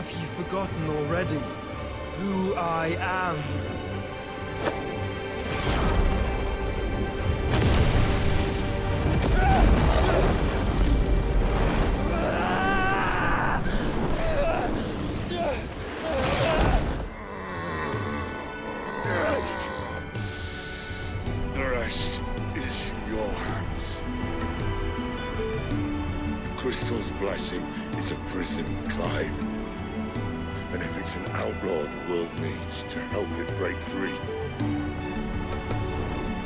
Have you forgotten already who I am? The rest is in your hands. The Crystal's blessing is a prison, Clive. And if it's an outlaw the world needs to help it break free...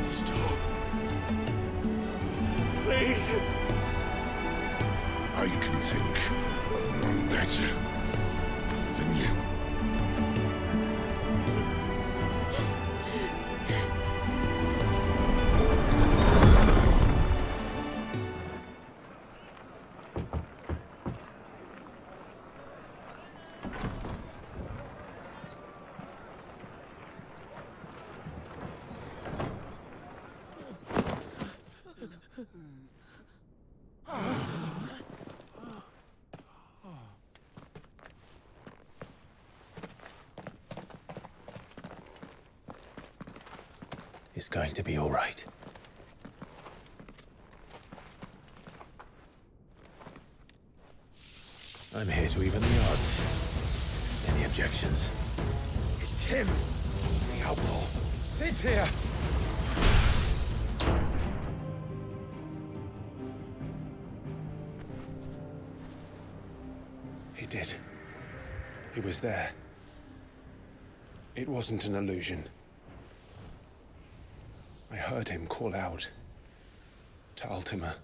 Stop. Please! I can think of none better than you. It's going to be all right. I'm here to even the odds. Any objections? It's him, the outlaw. Sit here. He did. He was there. It wasn't an illusion. I heard him call out to Ultima.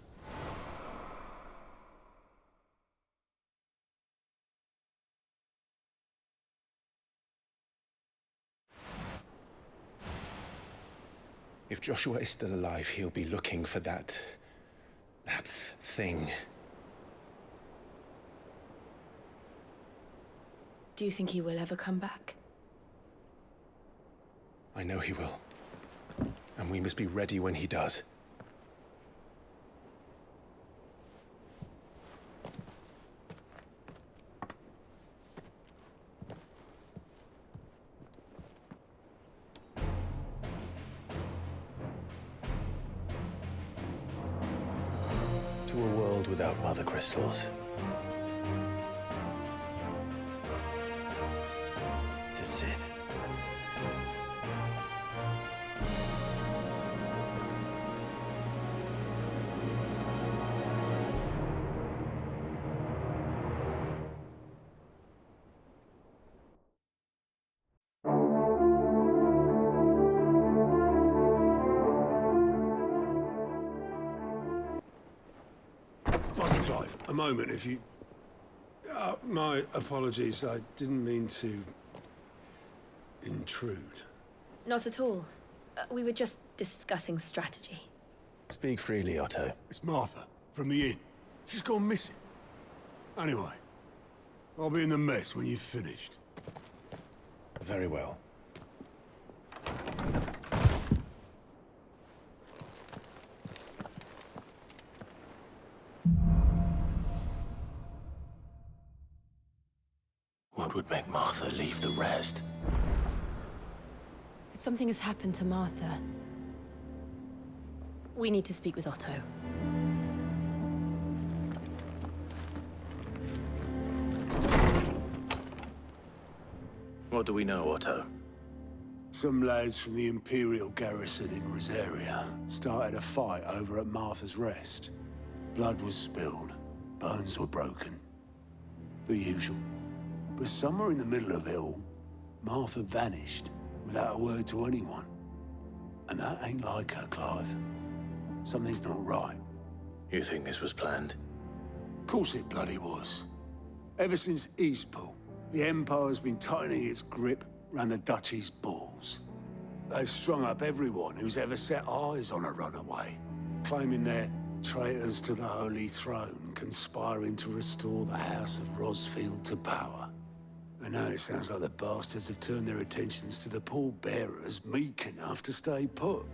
If Joshua is still alive, he'll be looking for that thing. Do you think he will ever come back? I know he will. And we must be ready when he does. To a world without mother crystals. To Sid. Master Clive, a moment, if you... my apologies, I didn't mean to... intrude. Not at all. We were just discussing strategy. Speak freely, Otto. It's Martha, from the inn. She's gone missing. Anyway, I'll be in the mess when you've finished. Very well. What would make Martha leave the rest? If something has happened to Martha, we need to speak with Otto. What do we know, Otto? Some lads from the Imperial garrison in Rosaria started a fight over at Martha's Rest. Blood was spilled, bones were broken. The usual. But somewhere in the middle of it all, Martha vanished without a word to anyone. And that ain't like her, Clive. Something's not right. You think this was planned? Of course it bloody was. Ever since Eastpool, the Empire's been tightening its grip round the Duchy's balls. They've strung up everyone who's ever set eyes on a runaway, claiming they're traitors to the Holy Throne, conspiring to restore the House of Rosfield to power. And now it sounds like the bastards have turned their attentions to the pallbearers meek enough to stay put.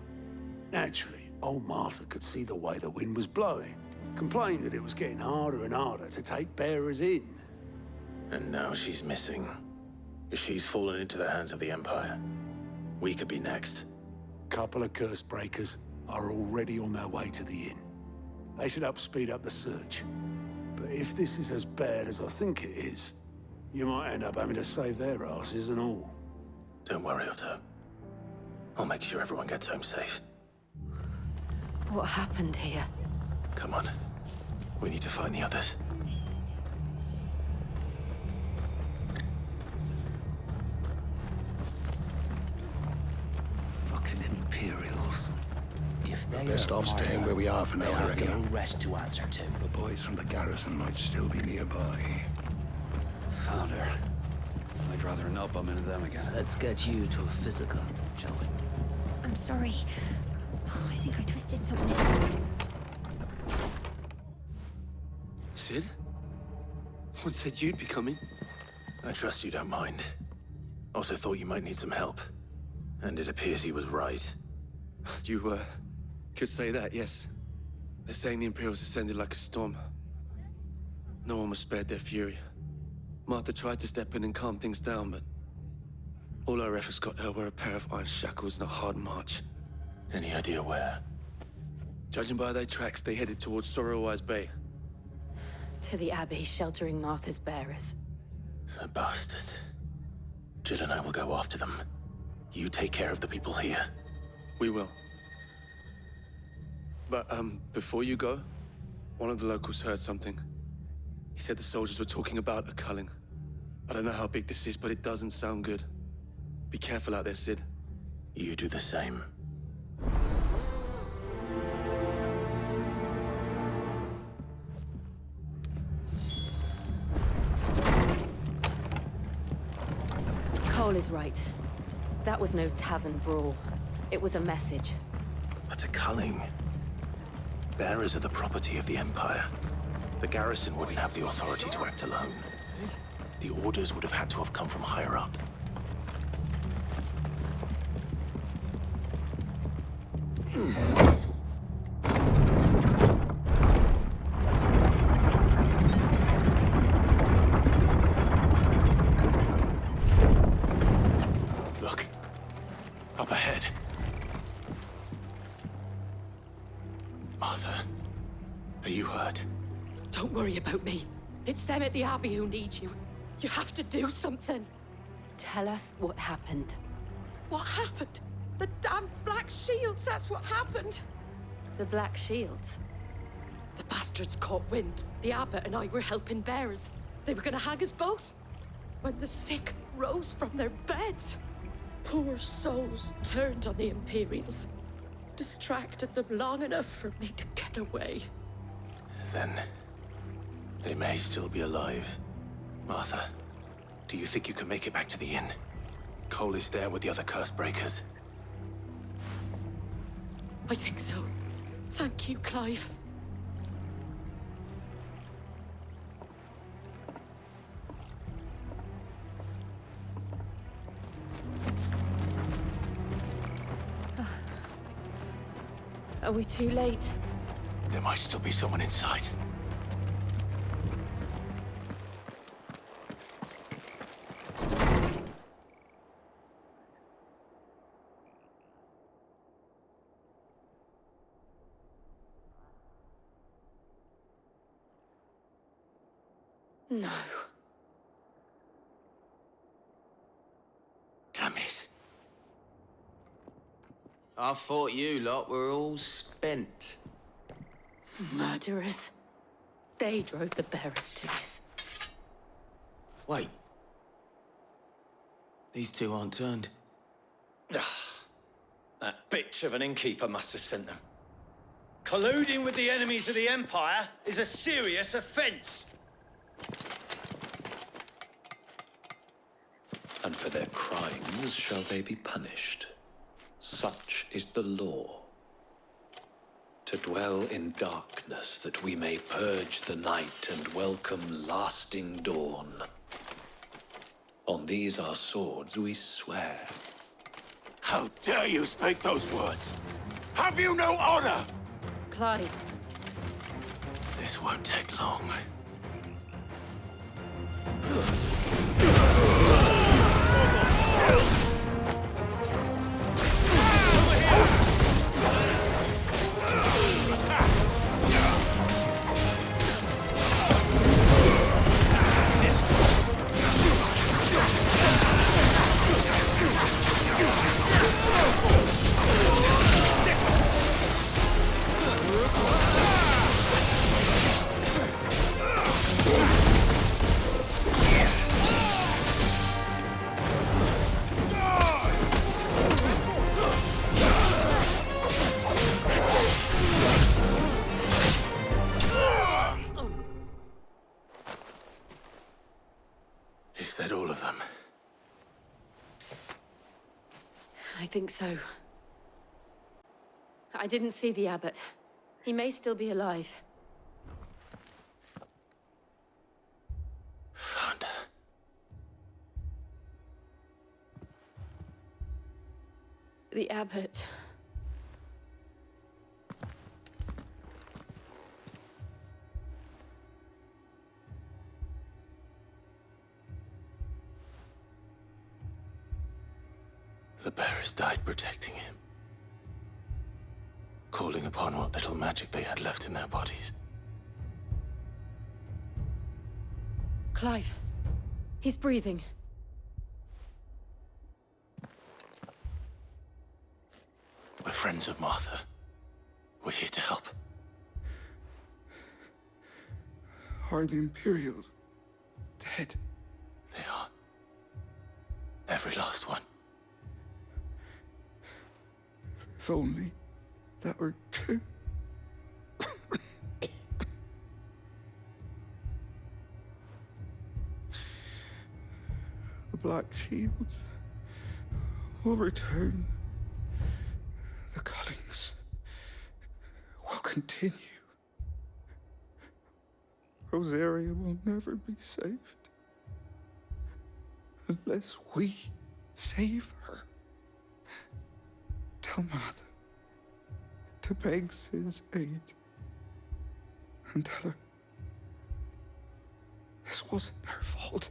Naturally, old Martha could see the way the wind was blowing, complained that it was getting harder and harder to take bearers in. And now she's missing. If she's fallen into the hands of the Empire, we could be next. Couple of curse breakers are already on their way to the inn. They should help speed up the search. But if this is as bad as I think it is, you might end up having to save their asses and all. Don't worry, Otto. I'll make sure everyone gets home safe. What happened here? Come on. We need to find the others. Fucking Imperials. If they Best off staying where we are for now, I reckon. no rest to answer to. The boys from the garrison might still be nearby. Found her. I'd rather not bump into them again. Let's get you to a physical, shall we? I'm sorry. Oh, I think I twisted something. Sid? What said you'd be coming? I trust you don't mind. Also thought you might need some help. And it appears he was right. You, could say that, yes. They're saying the Imperials ascended like a storm. No one was spared their fury. Martha tried to step in and calm things down, but all our efforts got her were a pair of iron shackles and a hard march. Any idea where? Judging by their tracks, they headed towards Sorrowwise Bay. To the Abbey, sheltering Martha's bearers. The bastards. Jill and I will go after them. You take care of the people here. We will. But, before you go, one of the locals heard something. He said the soldiers were talking about a culling. I don't know how big this is, but it doesn't sound good. Be careful out there, Sid. You do the same. Cole is right. That was no tavern brawl. It was a message. But a culling. Bearers are the property of the Empire. The garrison wouldn't have the authority to act alone. The orders would have had to have come from higher up. Look. Up ahead. Martha, are you hurt? Don't worry about me. It's them at the Abbey who need you. You have to do something. Tell us what happened. What happened? The damn Black Shields, that's what happened. The Black Shields. The bastards caught wind. The Abbot and I were helping bearers. They were gonna hang us both. When the sick rose from their beds. Poor souls turned on the Imperials. Distracted them long enough for me to get away. Then they may still be alive. Martha, do you think you can make it back to the inn? Cole is there with the other curse breakers. I think so. Thank you, Clive. Are we too late? There might still be someone inside. No. Damn it. I thought you lot were all spent. Murderers. They drove the bearers to this. Wait. These two aren't turned. That bitch of an innkeeper must have sent them. Colluding with the enemies of the Empire is a serious offense. And for their crimes shall they be punished. Such is the law. To dwell in darkness that we may purge the night and welcome lasting dawn. On these our swords we swear. How dare you speak those words? Have you no honor? Clive. This won't take long. Is that all of them? I think so. I didn't see the abbot. He may still be alive. Found her. The abbot. The bearers died protecting him. Calling upon what little magic they had left in their bodies. Clive. He's breathing. We're friends of Martha. We're here to help. Are the Imperials dead? They are. Every last one. If only that were true. The Black Shields will return. The cullings will continue. Rosaria will never be saved unless we save her. Tell Mother to beg Sid's aid and tell her this wasn't her fault.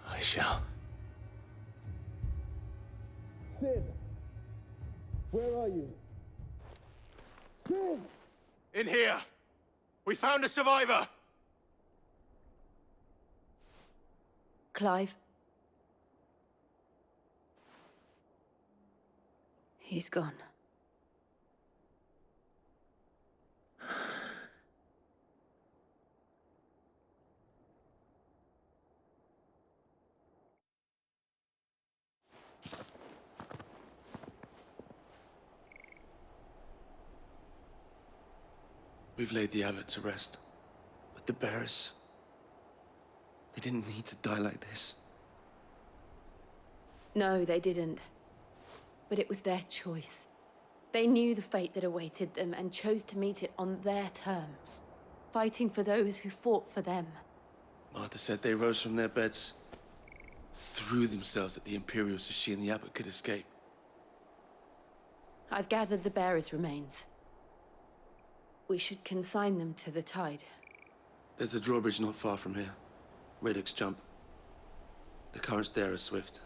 I shall. Sid! Where are you? Sid! In here! We found a survivor! Clive. He's gone. We've laid the abbot to rest. But the bearers... they didn't need to die like this. No, they didn't. But it was their choice. They knew the fate that awaited them and chose to meet it on their terms, fighting for those who fought for them. Martha said they rose from their beds, threw themselves at the Imperials so she and the abbot could escape. I've gathered the bearers' remains. We should consign them to the tide. There's a drawbridge not far from here. Radix Jump. The currents there are swift.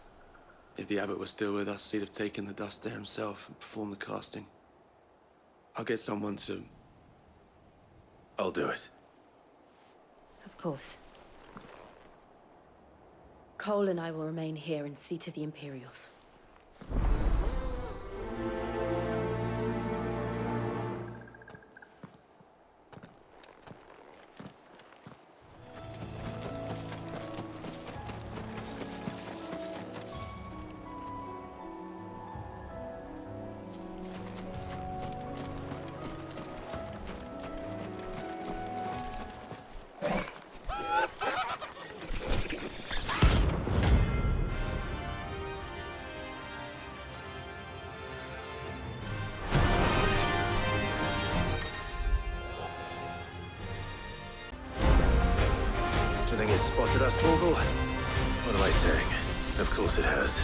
If the abbot was still with us, he'd have taken the dust there himself and performed the casting. I'll get someone to... I'll do it. Of course. Cole and I will remain here and see to the Imperials. Do you think it's spotted us, Torgal? What am I saying? Of course it has.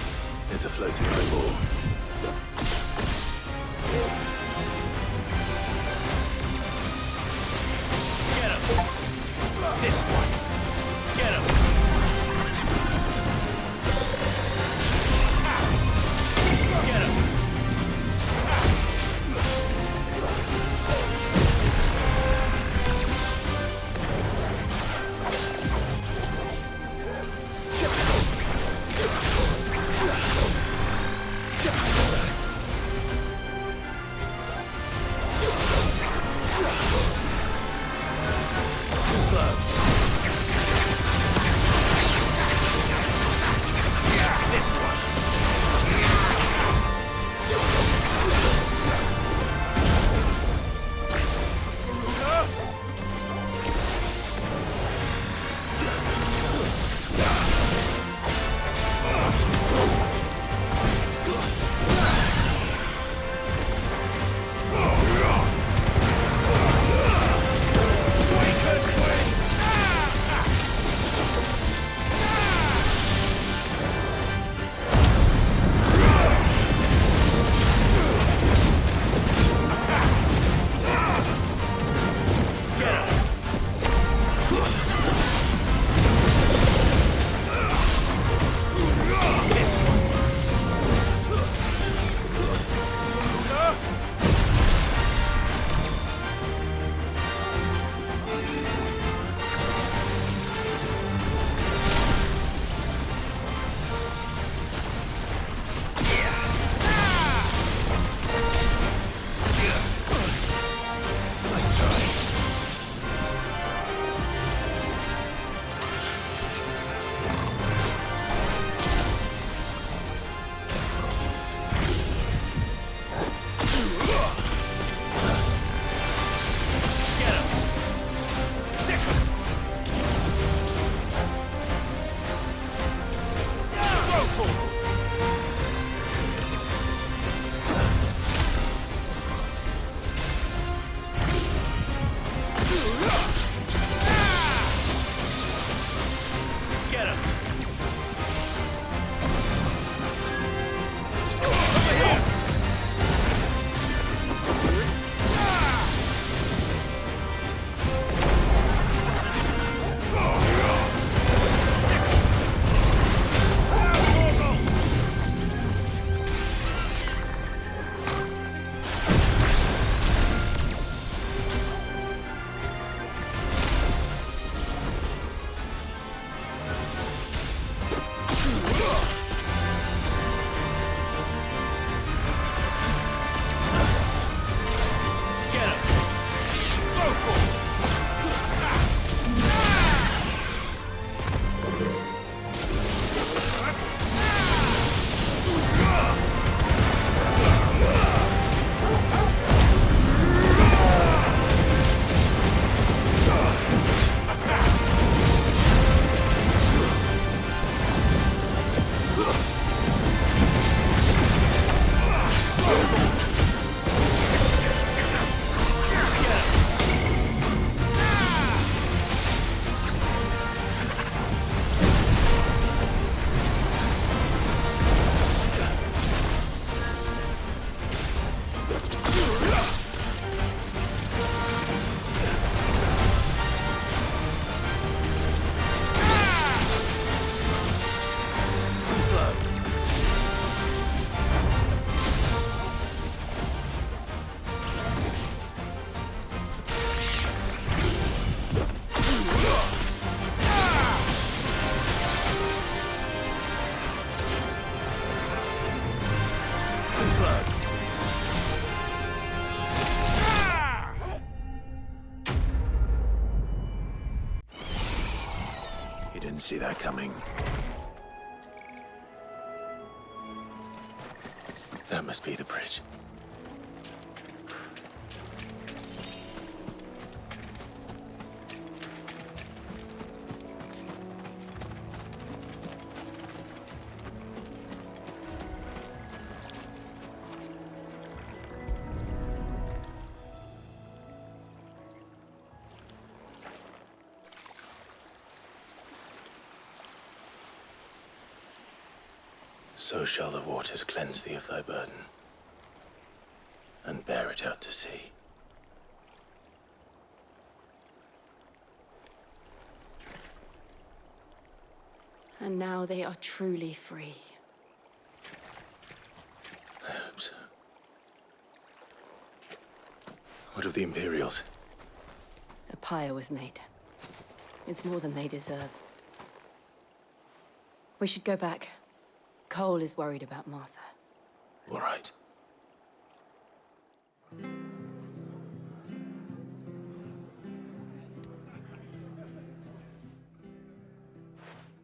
It's a floating eyeball. Get him! This Didn't see that coming. That must be the bridge. So shall the waters cleanse thee of thy burden, and bear it out to sea. And now they are truly free. I hope so. What of the Imperials? A pyre was made. It's more than they deserve. We should go back. Cole is worried about Martha. All right.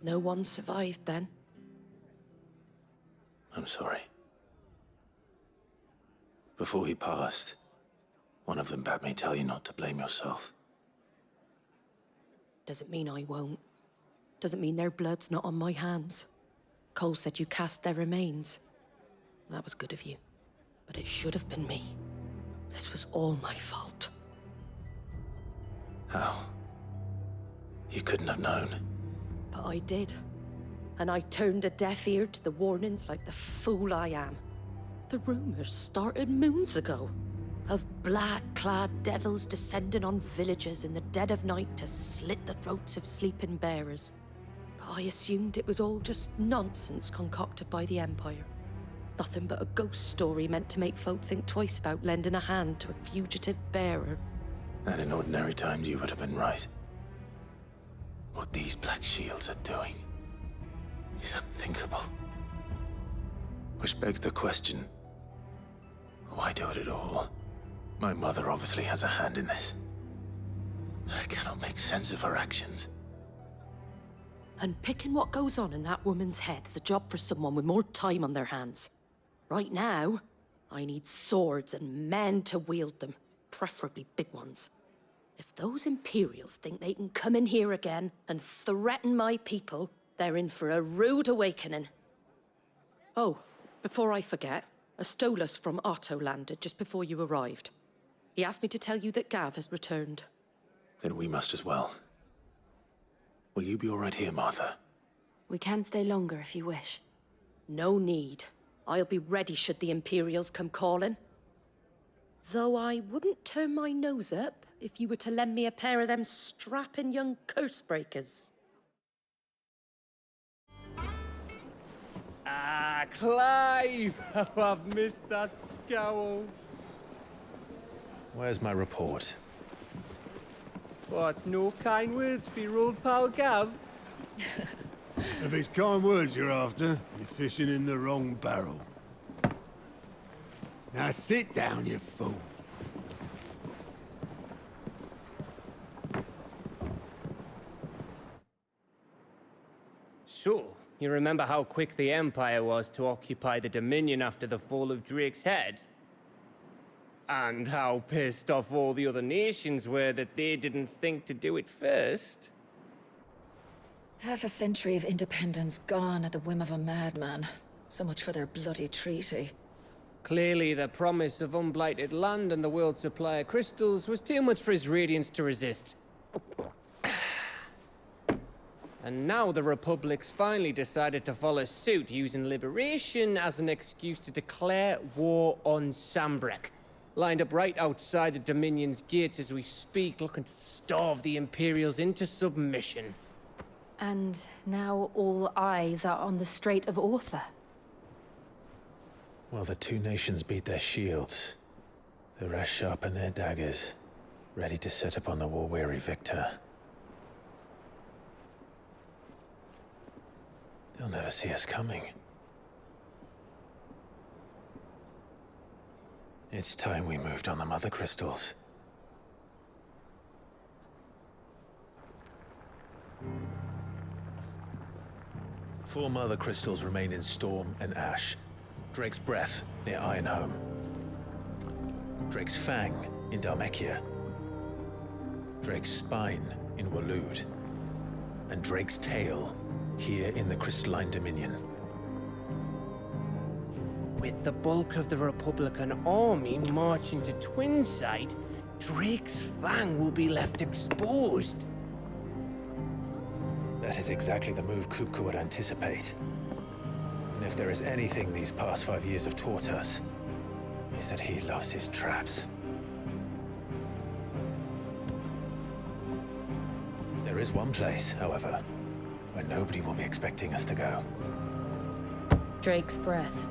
No one survived then? I'm sorry. Before he passed, one of them bade me tell you not to blame yourself. Doesn't mean I won't. Doesn't mean their blood's not on my hands. Cole said you cast their remains. That was good of you. But it should have been me. This was all my fault. How? You couldn't have known. But I did. And I turned a deaf ear to the warnings like the fool I am. The rumors started moons ago. Of black-clad devils descending on villages in the dead of night to slit the throats of sleeping bearers. But I assumed it was all just nonsense concocted by the Empire. Nothing but a ghost story meant to make folk think twice about lending a hand to a fugitive bearer. And in ordinary times you would have been right. What these Black Shields are doing is unthinkable. Which begs the question, why do it at all? My mother obviously has a hand in this. I cannot make sense of her actions. And picking what goes on in that woman's head is a job for someone with more time on their hands. Right now, I need swords and men to wield them, preferably big ones. If those Imperials think they can come in here again and threaten my people, they're in for a rude awakening. Oh, before I forget, a Stolas from Otto landed just before you arrived. He asked me to tell you that Gav has returned. Then we must as well. Will you be all right here, Martha? We can stay longer if you wish. No need. I'll be ready should the Imperials come calling. Though I wouldn't turn my nose up if you were to lend me a pair of them strapping young curse-breakers. Ah, Clive! How I've missed that scowl. Where's my report? What, no kind words for your old pal Gav? If it's kind words you're after, you're fishing in the wrong barrel. Now sit down, you fool. So, you remember how quick the Empire was to occupy the Dominion after the fall of Drake's head? And how pissed off all the other nations were that they didn't think to do it first? Half a century of independence gone at the whim of a madman. So much for their bloody treaty. Clearly, the promise of unblighted land and the world's supply of crystals was too much for his radiance to resist. And now the Republic's finally decided to follow suit, using liberation as an excuse to declare war on Sambrek. Lined up right outside the Dominion's gates as we speak, looking to starve the Imperials into submission. And now all eyes are on the Strait of Author. Well, the two nations beat their shields. The rest sharpen their daggers, ready to set upon the war-weary victor. They'll never see us coming. It's time we moved on the Mother Crystals. 4 mother crystals remain in Storm and Ash. Drake's Breath near Ironhome. Drake's Fang in Dhalmekia. Drake's Spine in Waloed. And Drake's Tail here in the Crystalline Dominion. With the bulk of the Republican army marching to Twinside, Drake's Fang will be left exposed. That is exactly the move Kupka would anticipate. And if there is anything these past 5 years have taught us, is that he loves his traps. There is one place, however, where nobody will be expecting us to go. Drake's Breath.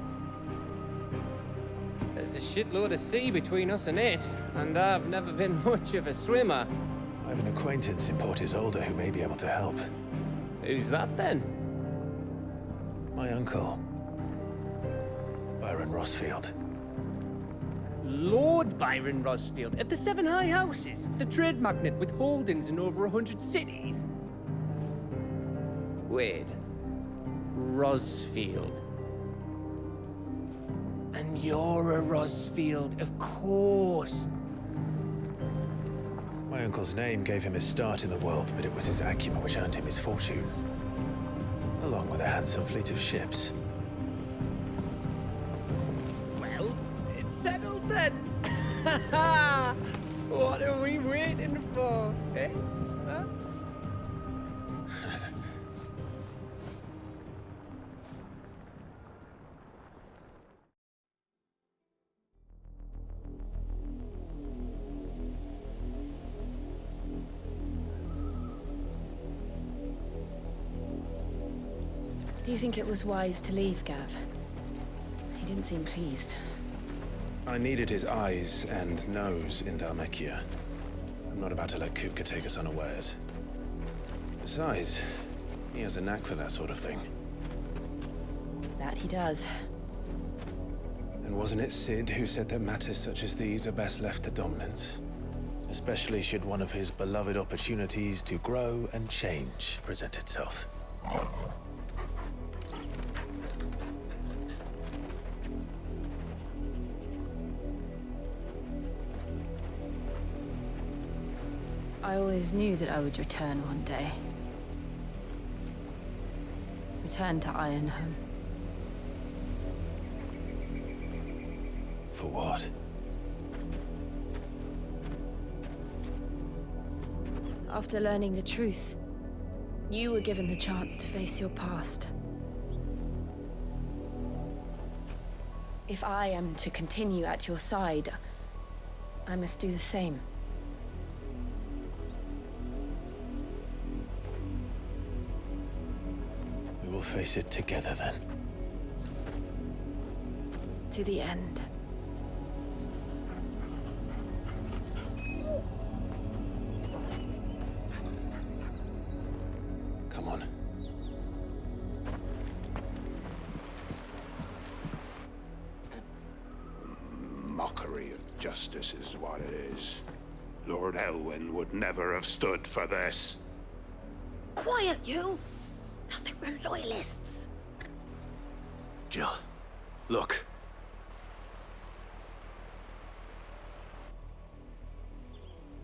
There's a shitload of sea between us and it, and I've never been much of a swimmer. I have an acquaintance in Port Isolde who may be able to help. Who's that then? My uncle, Byron Rossfield. Lord Byron Rossfield of the 7 High Houses, the trade magnate with holdings in over 100 cities. Wait, Rossfield. And you're a Rossfield, of course. My uncle's name gave him his start in the world, but it was his acumen which earned him his fortune, along with a handsome fleet of ships. Well, it's settled then. What are we waiting for, eh? Huh? Do you think it was wise to leave, Gav? He didn't seem pleased. I needed his eyes and nose in Dhalmekia. I'm not about to let Kupka take us unawares. Besides, he has a knack for that sort of thing. That he does. And wasn't it Sid who said that matters such as these are best left to dominance? Especially should one of his beloved opportunities to grow and change present itself. I always knew that I would return one day. Return to Ironhome. For what? After learning the truth, you were given the chance to face your past. If I am to continue at your side, I must do the same. We will face it together then. To the end. Come on. Mockery of justice is what it is. Lord Elwyn would never have stood for this. Quiet, you! Thought they were loyalists. Jill, look.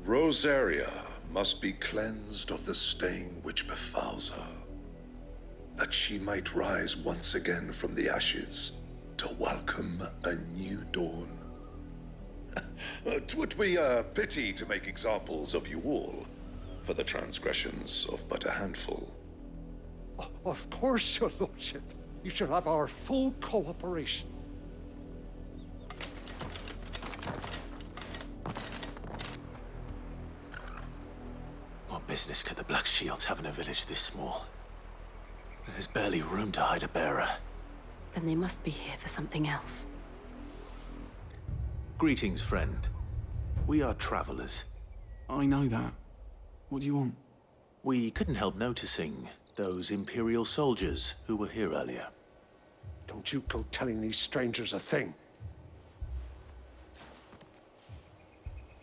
Rosaria must be cleansed of the stain which befouls her, that she might rise once again from the ashes to welcome a new dawn. 'Twould be a pity to make examples of you all for the transgressions of but a handful. Of course, your lordship. You shall have our full cooperation. What business could the Black Shields have in a village this small? There's barely room to hide a bearer. Then they must be here for something else. Greetings, friend. We are travelers. I know that. What do you want? We couldn't help noticing those Imperial soldiers who were here earlier. Don't you go telling these strangers a thing.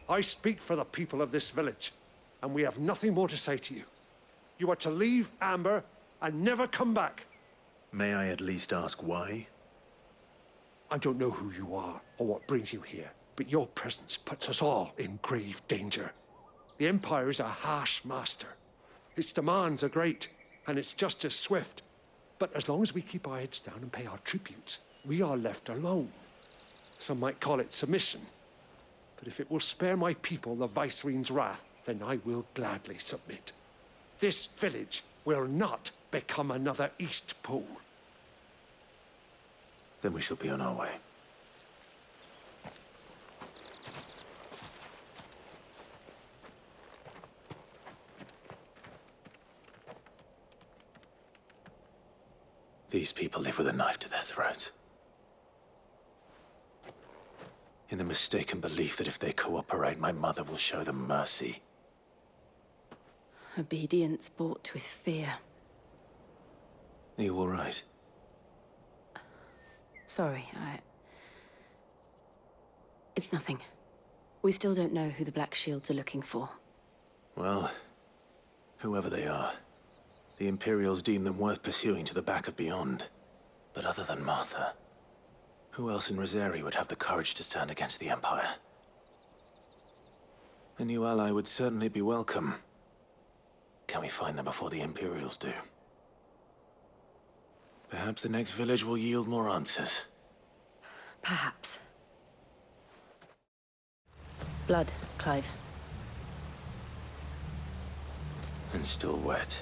I speak for the people of this village, and we have nothing more to say to you. You are to leave Amber and never come back. May I at least ask why? I don't know who you are or what brings you here, but your presence puts us all in grave danger. The Empire is a harsh master. Its demands are great, and its justice swift. But as long as we keep our heads down and pay our tributes, we are left alone. Some might call it submission. But if it will spare my people the Viceroy's wrath, then I will gladly submit. This village will not become another East Pool. Then we shall be on our way. These people live with a knife to their throats. In the mistaken belief that if they cooperate, my mother will show them mercy. Obedience bought with fear. Are you all right? Sorry, It's nothing. We still don't know who the Black Shields are looking for. Well, whoever they are, the Imperials deem them worth pursuing to the back of beyond. But other than Martha, who else in Rosari would have the courage to stand against the Empire? A new ally would certainly be welcome. Can we find them before the Imperials do? Perhaps the next village will yield more answers. Perhaps. Blood, Clive. And still wet.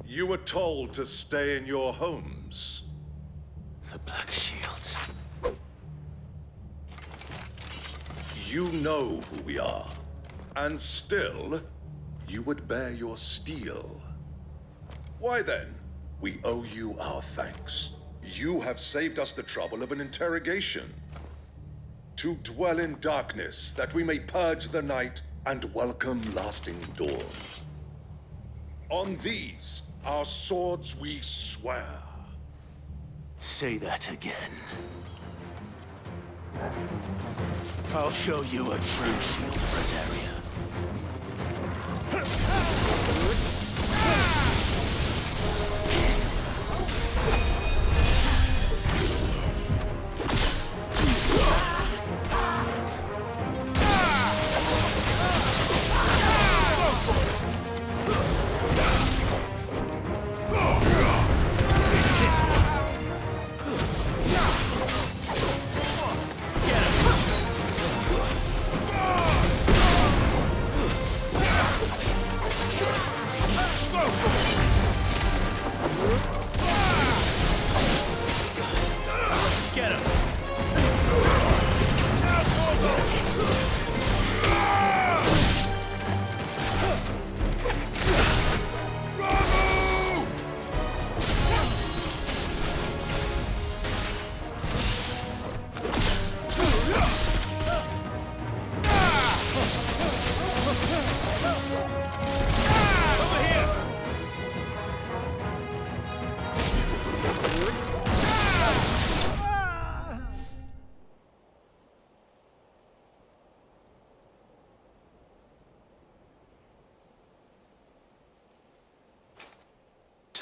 You were told to stay in your homes. The Black Shields. You know who we are. And still, you would bear your steel. Why then? We owe you our thanks. You have saved us the trouble of an interrogation. To dwell in darkness, that we may purge the night and welcome lasting dawn. On these, our swords we swear. Say that again. I'll show you a true shield of Rosaria.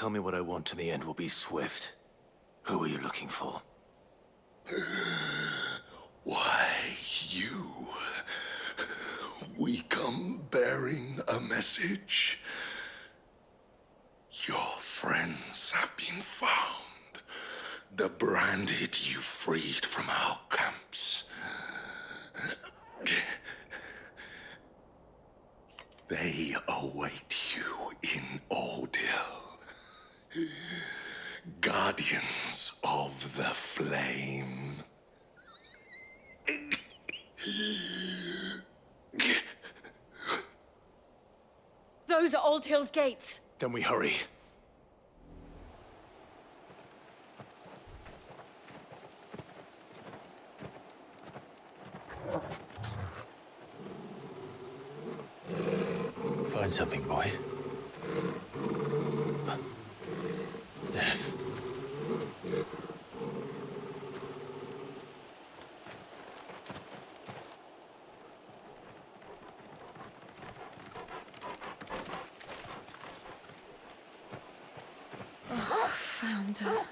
Tell me what I want and the end will be swift. Who are you looking for? Why, you. We come bearing a message. Your friends have been found. The branded you freed from our camps. They await you in Ordeal. Guardians of the Flame. Those are Old Hill's gates. Then we hurry. Find something, boy. Death. Santa.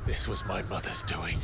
This was my mother's doing.